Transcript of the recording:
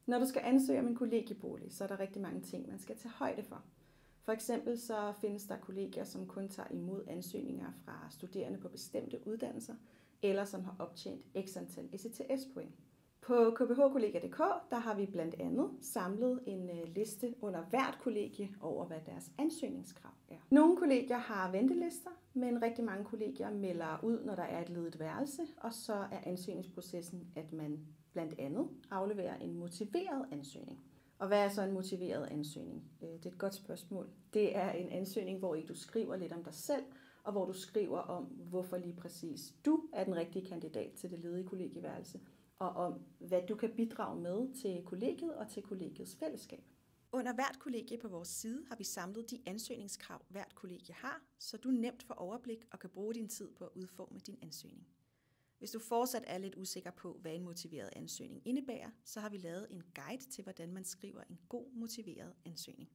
Når du skal ansøge om en kollegiebolig, så er der rigtig mange ting, man skal tage højde for. For eksempel så findes der kollegier, som kun tager imod ansøgninger fra studerende på bestemte uddannelser, eller som har optjent x antal ECTS-point. På kbhkollegia.dk der har vi blandt andet samlet en liste under hvert kollegie over, hvad deres ansøgningskrav er. Nogle kollegier har ventelister, men rigtig mange kollegier melder ud, når der er et ledigt værelse, og så er ansøgningsprocessen, at man blandt andet afleverer en motiveret ansøgning. Og hvad er så en motiveret ansøgning? Det er et godt spørgsmål. Det er en ansøgning, hvor du skriver lidt om dig selv, og hvor du skriver om, hvorfor lige præcis du er den rigtige kandidat til det ledige kollegieværelse, og om, hvad du kan bidrage med til kollegiet og til kollegiets fællesskab. Under hvert kollegie på vores side har vi samlet de ansøgningskrav, hvert kollegie har, så du nemt får overblik og kan bruge din tid på at udforme din ansøgning. Hvis du fortsat er lidt usikker på, hvad en motiveret ansøgning indebærer, så har vi lavet en guide til, hvordan man skriver en god motiveret ansøgning.